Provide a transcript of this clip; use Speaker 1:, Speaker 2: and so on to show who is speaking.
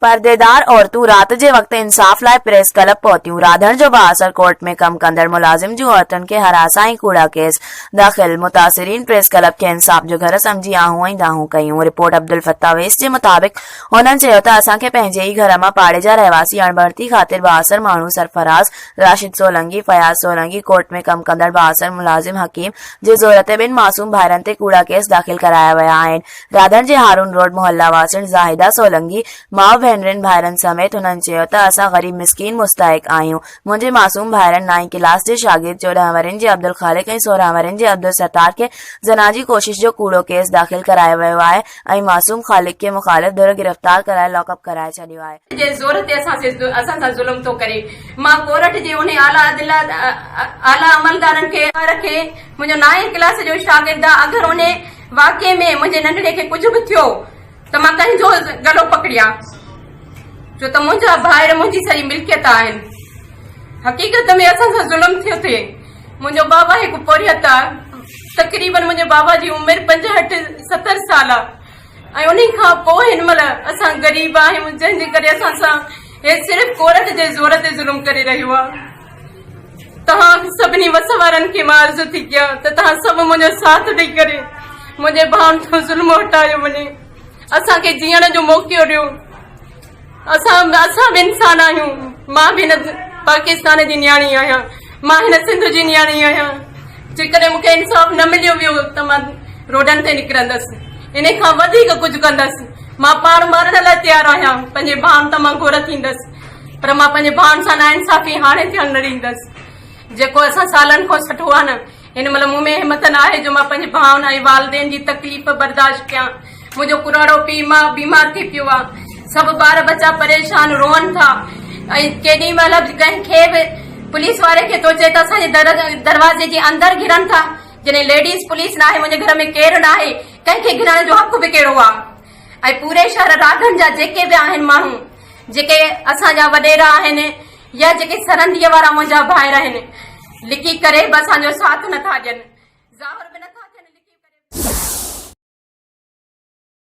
Speaker 1: पर्देदार औरतूं रात जे वक्त इंसाफ़ लाइ प्रेस क्लब पहुतियूं। राधण जो बाअसर कोर्ट में कम कंदड़ मुलाज़िम जूं औरतुनि खे हरासां कूड़ा केस दाख़िल। मुतासिरीन प्रेस क्लब खे इंसाफ़ जो घर समझी आहूं ऐं दाहूं कयूं। रिपोर्ट अब्दुल फत्ता वेस जे मुताबिक़ हुननि चयो त असांखे पंहिंजे ई घर मां पाड़े जा रहवासी अणभर्ती ख़ातिर बाअसर माण्हू सरफराज़, राशिद सोलंकी, फयाज़ सोलंकी कोर्ट में कम कंदड़ बाअसर मुलाज़िम हकीम जे ज़ोर ते ॿिनि मासूम भाइरनि ते कूड़ा केस दाख़िल कराया विया आहिनि। राधण जे हारून रोड मुहल्ला वासिन ज़ाहिदा सोलंकी माउ भेनरुनि भाइरनि समेत हुननि चयो त असां ग़रीब मिस्कीन मुस्तहिक आहियूं। मुंहिंजे मासूम भाइरनि 9हीं क्लास जे शागिर्द 14 वरनि जे अब्दुल ख़ालिक ऐं 16 वरनि जे अब्दुल सत्तार खे ज़ना जी कोशिश जो कूड़ो केस दाख़िल करायो वियो आहे ऐं मासूम ख़ालिक खे मुख़ालिफ़ धुर गिरफ़्तार कराए लॉकअप कराए छॾियो आहे।
Speaker 2: जे ज़ोर ते असां सां ज़ुल्म थो करे। मां कोर्ट जे उन आला अमलदारनि खे रखे मुंहिंजो 9हीं क्लास जो शागिर्द आहे। अगरि उन वाक़े में मुंहिंजे नंढड़े खे कुझु बि थियो त मां कंहिंजो गलो पकड़ियां, छो त मुंहिंजा भाइर मुंहिंजी सॼी मिल्कियत आहिनि। हक़ीक़त में असां सां ज़ुल्म थियो थिए। मुंहिंजो बाबा हिकु पोरियत आहे। तक़रीबन मुंहिंजे बाबा जी उमिरि 65-70 साल आहे ऐं उन खां पोइ हिन महिल असां ग़रीब आहियूं, जंहिंजे करे असां सां हे सिर्फ़ कोर्ट जे ज़ोर ते ज़ुल्म करे रहियो आहे। तव्हां सभिनी वस वारनि खे मां अर्ज़ु थी कयां त तव्हां सभु मुंहिंजो साथ ॾेई करे मुंहिंजे भाउनि खां ज़ुल्म हटायो वञे, असांखे जीअण जो मौक़ो ॾियो। असां बि इंसान आहियूं। मां बि हिन पाकिस्तान जी न्याणी आहियां, मां हिन सिंध जी न्याणी आहियां। जेकॾहिं मूंखे इंसाफ़ न मिलियो वियो त मां रोडनि ते निकिरंदसि, इन खां वधीक कुझु कंदसि। मां पाण मरण लाइ तयारु आहियां, पंहिंजे भाउनि तां मां घुर थींदसि, पर मां पंहिंजे भाउनि सां नाइंसाफ़ी हाणे थियणु न ॾींदसि। जेको असां सालनि खां सठो आहे न, हिन महिल मूं में हिमत न आहे जो मां पंहिंजे भाउनि ऐं वालिदेन जी तकलीफ़ बर्दाश्त कयां। मुंहिंजो कुराड़ो पीउ मां बीमार थी पियो आहे, सभु ॿार बच्चा परेशान रोअनि था ऐं केॾी महिल कंहिंखे बि पुलिस वारे खे थो चए त असांजे दरवाज़े जे अंदरि घिरनि था, जॾहिं लेडीज़ पुलिस न आहे, मुंहिंजे घर में केरु न आहे, कंहिंखे घिरण जो हक़ बि कहिड़ो आहे। ऐं पूरे शहर राधन जा जेके बि आहिनि माण्हू, जेके असांजा वॾेरा आहिनि या जेके सरहंदीअ वारा मुंहिंजा भाइर आहिनि, लिकी करे बि असांजो साथ नथा ॾियनि।